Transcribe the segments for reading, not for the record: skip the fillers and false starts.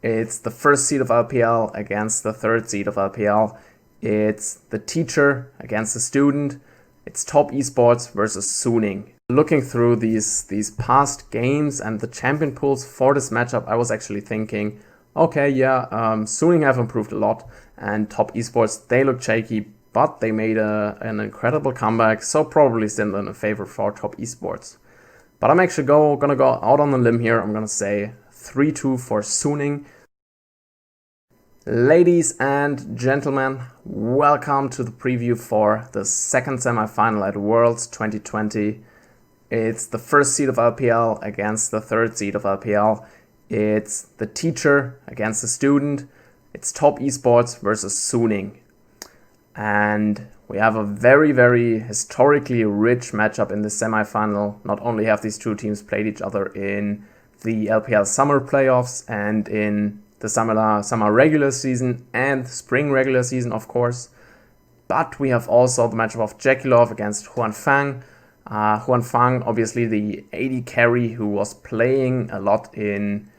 It's the first seed of LPL against the third seed of LPL. It's the teacher against the student. It's Top Esports versus Suning. Looking through these past games and the champion pools for this matchup, I was actually thinking, okay, Suning have improved a lot, and Top Esports, they look shaky, but they made an incredible comeback, so probably still in favor for Top Esports. But I'm actually gonna go out on a limb here. I'm gonna say 3-2 for Suning. Ladies and gentlemen, welcome to the preview for the second semifinal at Worlds 2020. It's the first seed of LPL against the third seed of LPL. It's the teacher against the student. It's Top Esports versus Suning. And we have a very, very historically rich matchup in the semifinal. Not only have these two teams played each other in the LPL summer playoffs and in the summer regular season and spring regular season, of course, but we have also the matchup of Jekilov against Huan Fang. Huan Fang, obviously the AD carry who was playing a lot in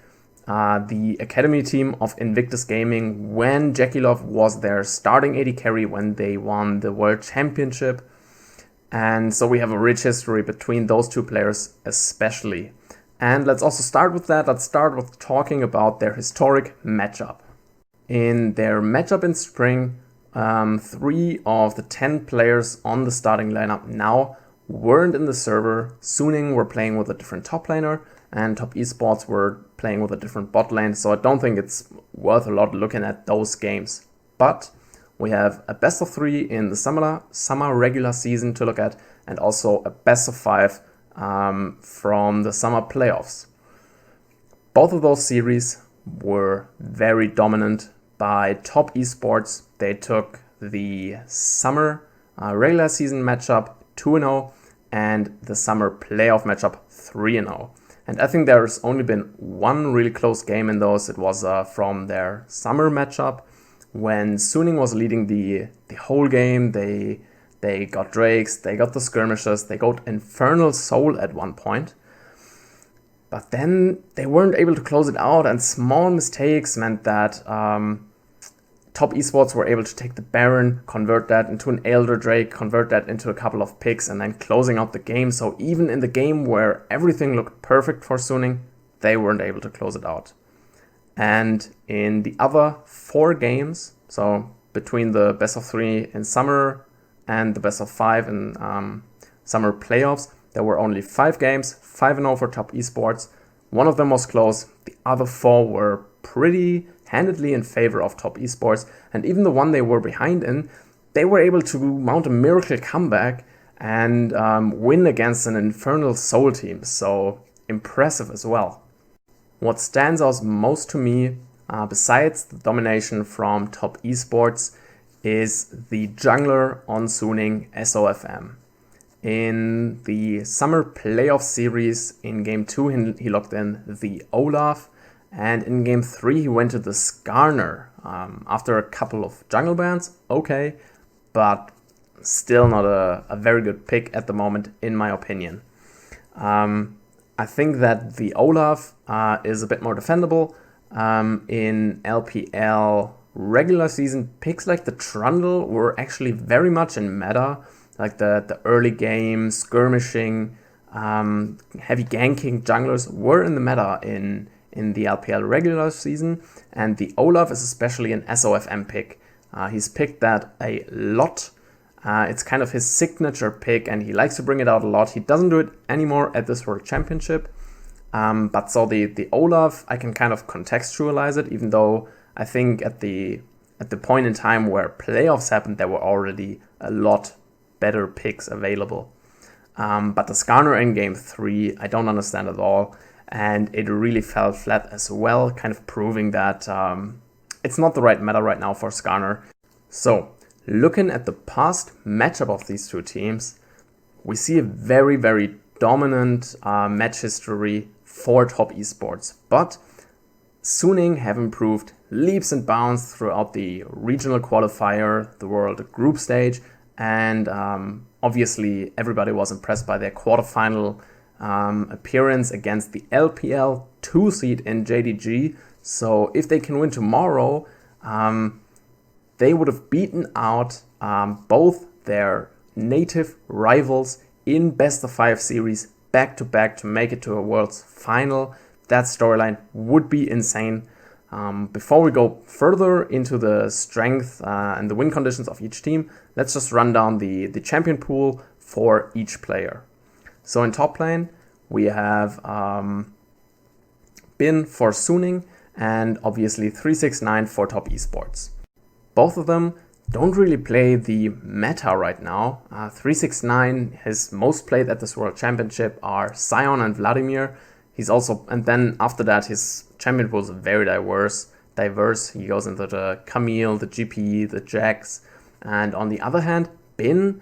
the academy team of Invictus Gaming when Jekilov was their starting AD carry when they won the World Championship. And so we have a rich history between those two players especially. And let's also start with that. Let's start with talking about their historic matchup. In their matchup in spring, 3 of the 10 players on the starting lineup now weren't in the server. Suning were playing with a different top laner, and Top Esports were playing with a different bot lane, so I don't think it's worth a lot looking at those games. But we have a best of 3 in the summer regular season to look at, and also a best of 5 from the summer playoffs. Both of those series were very dominant by Top Esports. They took the summer regular season matchup 2-0 and the summer playoff matchup 3-0. And I think there's only been one really close game in those. It was from their summer matchup when Suning was leading the whole game. They got Drakes, they got the skirmishes, they got Infernal Soul at one point. But then they weren't able to close it out, and small mistakes meant that Top Esports were able to take the Baron, convert that into an Elder Drake, convert that into a couple of picks, and then closing out the game. So even in the game where everything looked perfect for Suning, they weren't able to close it out. And in the other 4 games, so between the best of 3 in summer and the best of 5 in summer playoffs, there were only 5 games, 5-0 for Top Esports. One of them was close. The other 4 were pretty handedly in favor of Top Esports. And even the one they were behind in, they were able to mount a miracle comeback and win against an Infernal Soul team. So impressive as well. What stands out most to me, besides the domination from Top Esports, is the jungler on Suning, SOFM. In the summer playoff series, in game 2 he locked in the Olaf, and in game 3 he went to the Skarner after a couple of jungle bans. Okay, but still not a very good pick at the moment in my opinion. I think that the Olaf is a bit more defendable. In LPL regular season, picks like the Trundle were actually very much in meta, like the early game skirmishing, heavy ganking junglers were in the meta in the LPL regular season, and the Olaf is especially an SOFM pick. He's picked that a lot. It's kind of his signature pick, and he likes to bring it out a lot. He doesn't do it anymore at this World Championship, but so the Olaf, I can kind of contextualize it, even though I think at the point in time where playoffs happened, there were already a lot better picks available. But the Skarner in game 3, I don't understand at all, and it really fell flat as well, kind of proving that it's not the right meta right now for Skarner. So, looking at the past matchup of these two teams, we see a very, very dominant match history for Top Esports, but Suning have improved leaps and bounds throughout the regional qualifier, the world group stage, and obviously everybody was impressed by their quarterfinal appearance against the LPL 2 seed in JDG. So if they can win tomorrow, they would have beaten out both their native rivals in best of 5 series back to back to make it to a Worlds final. That storyline would be insane. Before we go further into the strength and the win conditions of each team, let's just run down the champion pool for each player. So in top lane, we have Bin for Suning and obviously 369 for top Esports. Both of them don't really play the meta right now. 369, his most played at this World Championship are Sion and Vladimir. And then after that, his champion pool is very diverse. He goes into the Camille, the GP, the Jax. And on the other hand, Bin,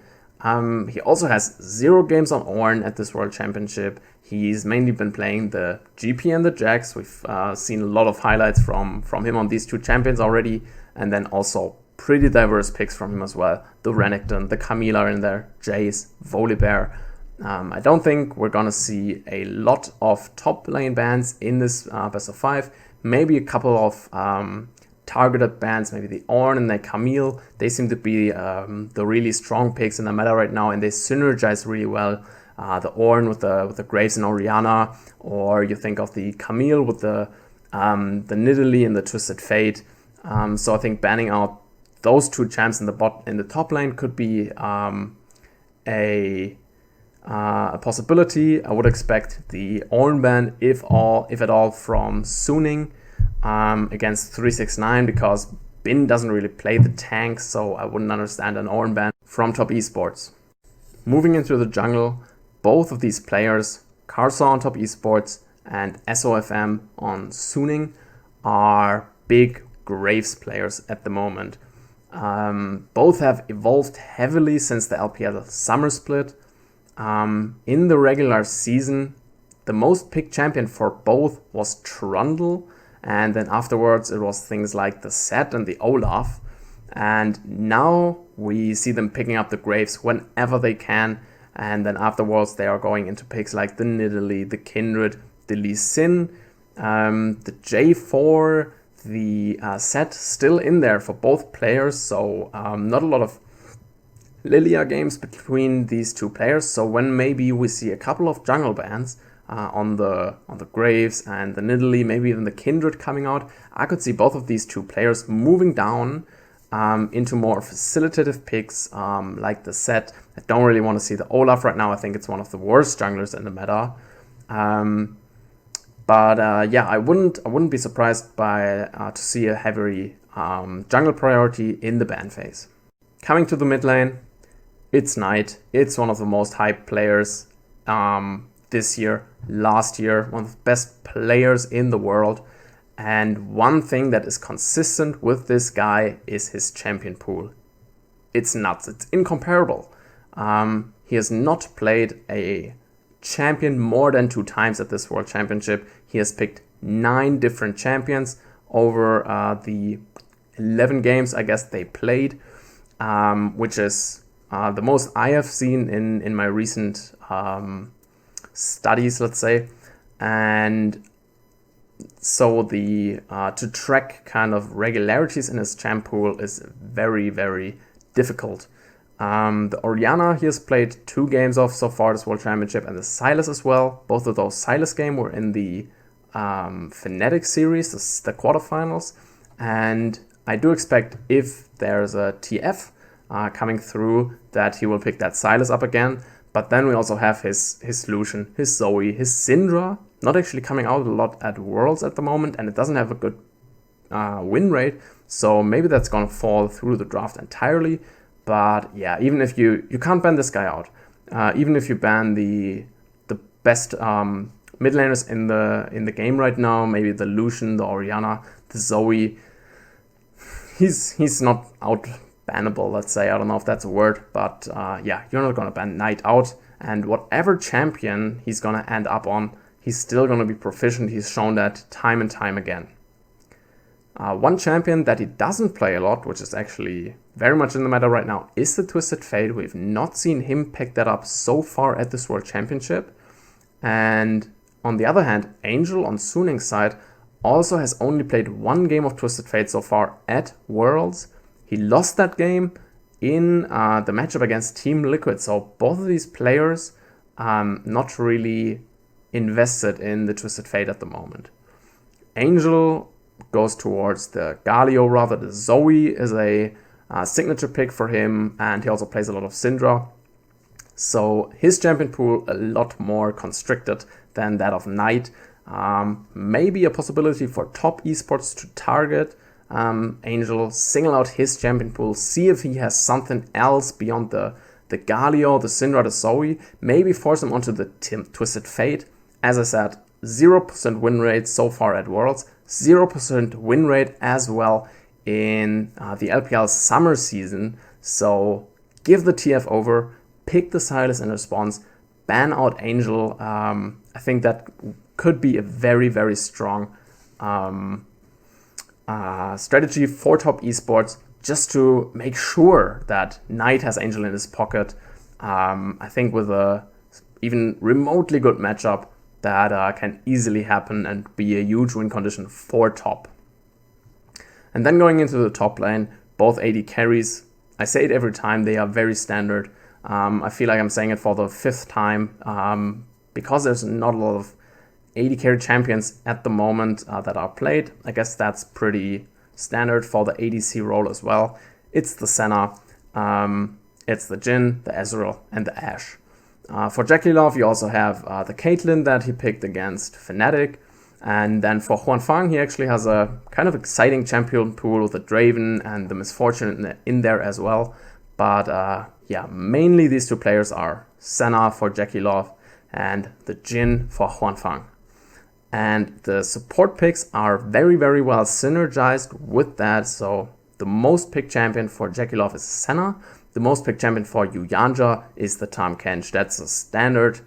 he also has 0 games on Ornn at this World Championship. He's mainly been playing the GP and the Jax. We've seen a lot of highlights from him on these 2 champions already. And then also pretty diverse picks from him as well. The Renekton, the Camille are in there, Jace, Volibear. I don't think we're going to see a lot of top lane bans in this best of 5. Maybe a couple of targeted bans, maybe the Ornn and the Camille. They seem to be the really strong picks in the meta right now, and they synergize really well. The Ornn with the Graves and Orianna, or you think of the Camille with the Nidalee and the Twisted Fate. So I think banning out those 2 champs in the top lane could be a possibility. I would expect the Ornn ban, if at all, from Suning against 369, because Bin doesn't really play the tank, so I wouldn't understand an Ornn ban from top Esports. Moving into the jungle, both of these players, Karsa on top Esports and SOFM on Suning, are big Graves players at the moment. Both have evolved heavily since the LPL summer split. In the regular season, the most picked champion for both was Trundle, and then afterwards it was things like the Zed and the Olaf. And now we see them picking up the Graves whenever they can, and then afterwards they are going into picks like the Nidalee, the Kindred, the Lee Sin, the J4, the Zed still in there for both players, so not a lot of Lilia games between these 2 players. So when maybe we see a couple of jungle bans on the Graves and the Nidalee, maybe even the Kindred coming out, I could see both of these 2 players moving down into more facilitative picks like the Zed. I don't really want to see the Olaf right now. I think it's one of the worst junglers in the meta. But yeah, I wouldn't be surprised by to see a heavy jungle priority in the ban phase. Coming to the mid lane, it's Knight. It's one of the most hyped players this year, last year, one of the best players in the world. And one thing that is consistent with this guy is his champion pool. It's nuts. It's incomparable. He has not played a champion more than 2 times at this World Championship. He has picked 9 different champions over the 11 games I guess they played, which is the most I have seen in my recent studies, let's say. And so the to track kind of regularities in his champ pool is very, very difficult. The Orianna he has played 2 games of so far this World Championship, and the Sylas as well. Both of those Sylas games were in the Fnatic series, the quarterfinals. And I do expect, if there's a TF coming through, that he will pick that Sylas up again. But then we also have his Lucian, his Zoe, his Syndra, not actually coming out a lot at Worlds at the moment, and it doesn't have a good win rate. So maybe that's going to fall through the draft entirely. But yeah, even if you can't ban this guy out, even if you ban the best mid laners in the game right now, maybe the Lucian, the Orianna, the Zoe, he's not out bannable, let's say. I don't know if that's a word, but yeah, you're not gonna ban Knight out, and whatever champion he's gonna end up on, he's still gonna be proficient. He's shown that time and time again. One champion that he doesn't play a lot, which is actually very much in the meta right now, is the Twisted Fate. We've not seen him pick that up so far at this World Championship. And on the other hand, Angel on Suning's side also has only played one game of Twisted Fate so far at Worlds. He lost that game in the matchup against Team Liquid. So both of these players not really invested in the Twisted Fate at the moment. Angel goes towards the Galio rather. The Zoe is a signature pick for him, and he also plays a lot of Syndra. So his champion pool a lot more constricted than that of Knight. Maybe a possibility for top esports to target Angel, single out his champion pool, see if he has something else beyond the Galio, the Syndra, the Zoe, maybe force him onto the Twisted Fate. As I said, 0% win rate so far at Worlds, 0% win rate as well in the LPL summer season. So give the TF over, pick the Silas in response, ban out Angel. I think that could be a very, very strong strategy for top esports, just to make sure that Knight has Angel in his pocket. I think with a even remotely good matchup, that can easily happen and be a huge win condition for top. And then going into the top lane, both AD carries, I say it every time, they are very standard. I feel like I'm saying it for the 5th time, because there's not a lot of AD carry champions at the moment that are played. I guess that's pretty standard for the ADC role as well. It's the Senna, it's the Jhin, the Ezreal, and the Ashe. For JackeyLove, you also have the Caitlyn that he picked against Fnatic. And then for Huanfang, he actually has a kind of exciting champion pool with the Draven and the Misfortune in there as well. But yeah, mainly these two players are Senna for JackeyLove and the Jhin for Huanfang. And the support picks are very, very well synergized with that. So the most picked champion for JackeyLove is Senna. The most picked champion for Yuyanja is the Tahm Kench. That's a standard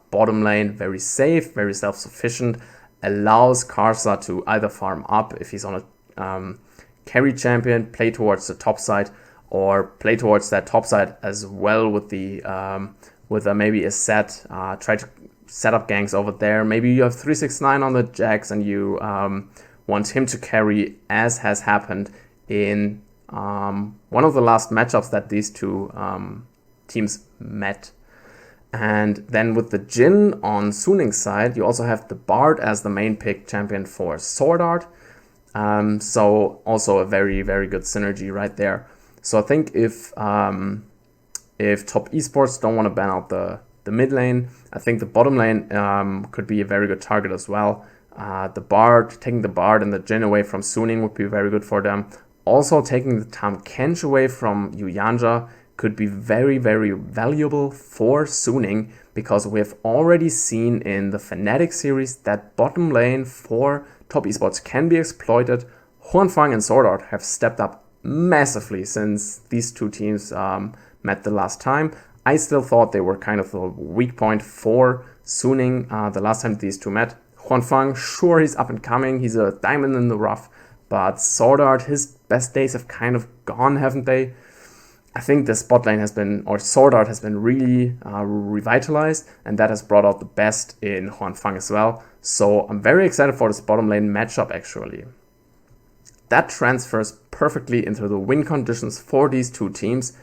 bottom lane, very safe, very self-sufficient, allows Karsa to either farm up if he's on a carry champion, play towards the top side, or play towards that top side as well with the maybe a set, try to set up ganks over there. Maybe you have 369 on the Jax and you want him to carry, as has happened in one of the last matchups that these two teams met. And then with the Jhin on Suning's side, you also have the Bard as the main pick champion for Sword Art. So also a very, very good synergy right there. So I think if top esports don't want to ban out the mid lane, I think the bottom lane could be a very good target as well. Taking the Bard and the Jhin away from Suning would be very good for them. Also, taking the Tahm Kench away from Yuyanja could be very, very valuable for Suning, because we have already seen in the Fnatic series that bottom lane for top esports can be exploited. Huanfang and Sword Art have stepped up massively since these two teams met the last time. I still thought they were kind of the weak point for Suning the last time these two met. Huanfang, sure, he's up and coming, he's a diamond in the rough, but Sword Art, his best days have kind of gone, haven't they? I think the spot lane has been, or Sword Art has been really revitalized, and that has brought out the best in Huanfang as well. So I'm very excited for this bottom lane matchup actually. That transfers perfectly into the win conditions for these two teams.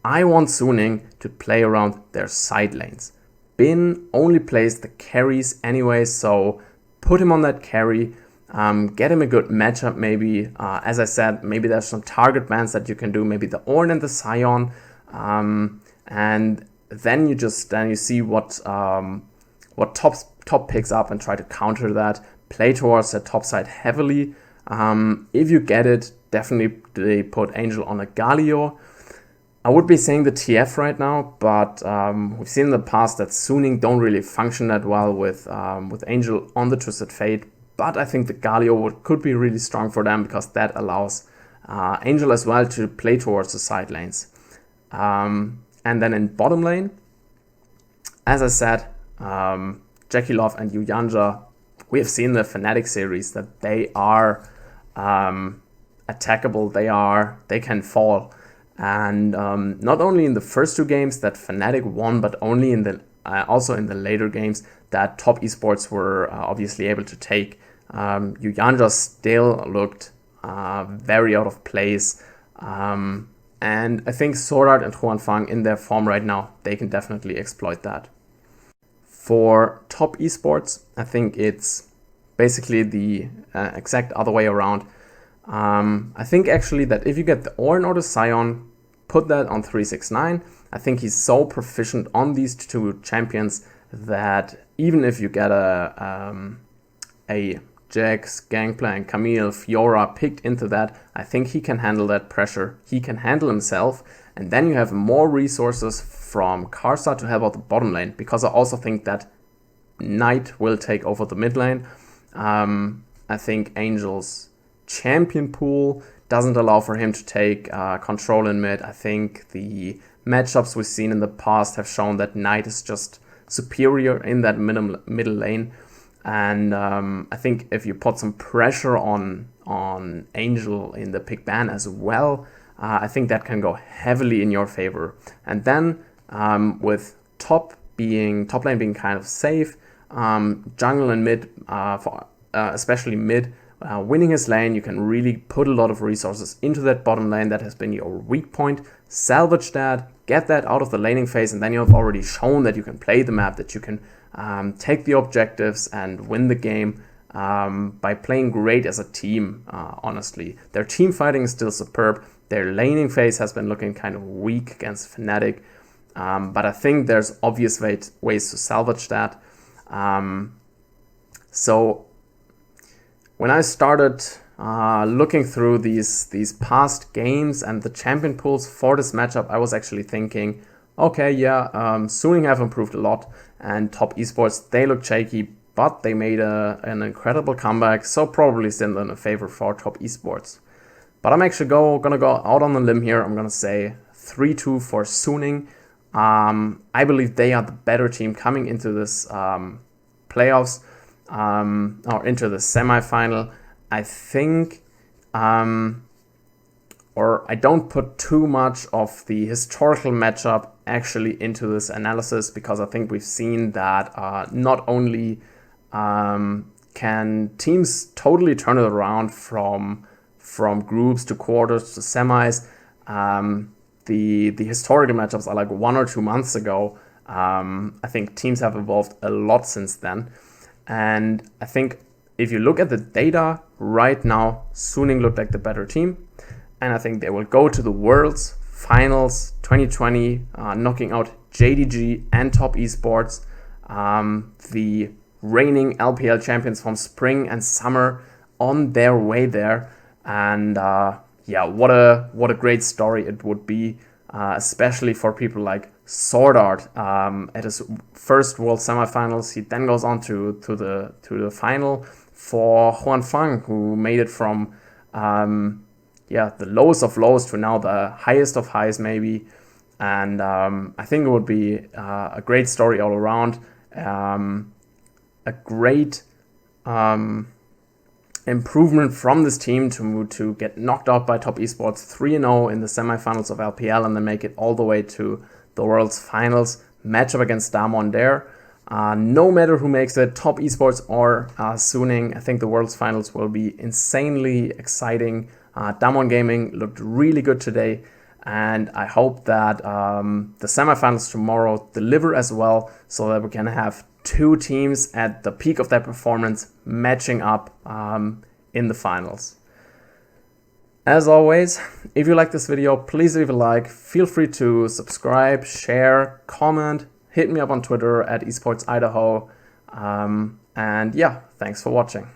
I want Suning to play around their side lanes. Bin only plays the carries anyway, so put him on that carry. Get him a good matchup maybe. As I said, maybe there's some target bans that you can do, maybe the Ornn and the Sion. And then you see what top picks up and try to counter that. Play towards the top side heavily. If you get it, definitely put Angel on a Galio. I would be saying the TF right now, but we've seen in the past that Suning don't really function that well with Angel on the Twisted Fate. But I think the Galio could be really strong for them, because that allows Angel as well to play towards the side lanes. And then in bottom lane, as I said, JackeyLove and Yuyanja, we have seen the Fnatic series that they are attackable, they can fall. And not only in the first two games that Fnatic won, but only also in the later games that top esports were obviously able to take Yujanja still looked very out of place. And I think Sword and Huan Fang in their form right now, they can definitely exploit that. For top esports, I think it's basically the exact other way around. I think actually that if you get the Ornn or the Sion, put that on 369. I think he's so proficient on these two champions that even if you get a Jax, Gangplank, Camille, Fiora picked into that, I think he can handle that pressure. He can handle himself, and then you have more resources from Karsa to help out the bottom lane, because I also think that Knight will take over the mid lane. I think Angel's champion pool doesn't allow for him to take control in mid. I think the matchups we've seen in the past have shown that Knight is just superior in that middle lane. And I think if you put some pressure on Angel in the pick ban as well, I think that can go heavily in your favor. And then with top lane being kind of safe, jungle and mid, especially mid, winning his lane, you can really put a lot of resources into that bottom lane that has been your weak point, salvage that, get that out of the laning phase, and then you have already shown that you can play the map, that you can take the objectives and win the game by playing great as a team, honestly. Their team fighting is still superb. Their laning phase has been looking kind of weak against Fnatic, but I think there's obvious ways to salvage that. So when I started looking through these past games and the champion pools for this matchup, I was actually thinking, okay, yeah, Suning have improved a lot, and top esports, they look shaky, but they made an incredible comeback, so probably still in a favor for top esports. But I'm actually gonna go out on a limb here. I'm gonna say 3-2 for Suning. I believe they are the better team coming into this playoffs, or into the semifinal. I think, or I don't put too much of the historical matchup actually into this analysis, because I think we've seen that not only can teams totally turn it around from groups to quarters to semis. The historical matchups are like 1 or 2 months ago. I think teams have evolved a lot since then. And I think if you look at the data right now, Suning looked like the better team. And I think they will go to the Worlds Finals 2020, knocking out JDG and Top Esports, the reigning LPL champions from spring and summer, on their way there. And yeah, what a great story it would be, especially for people like Swordart at his first World Semifinals. He then goes on to the final for Huan Fang, who made it from the lowest of lows to now the highest of highs maybe. And I think it would be a great story all around, a great improvement from this team to get knocked out by Top Esports 3-0 in the semifinals of LPL, and then make it all the way to the World's Finals. Matchup against Damwon there. No matter who makes it, Top Esports or Suning, I think the World's Finals will be insanely exciting. Damwon Gaming looked really good today, and I hope that the semifinals tomorrow deliver as well, so that we can have two teams at the peak of their performance matching up in the finals. As always, if you like this video, please leave a like, feel free to subscribe, share, comment, hit me up on Twitter at Esports Idaho, and yeah, thanks for watching.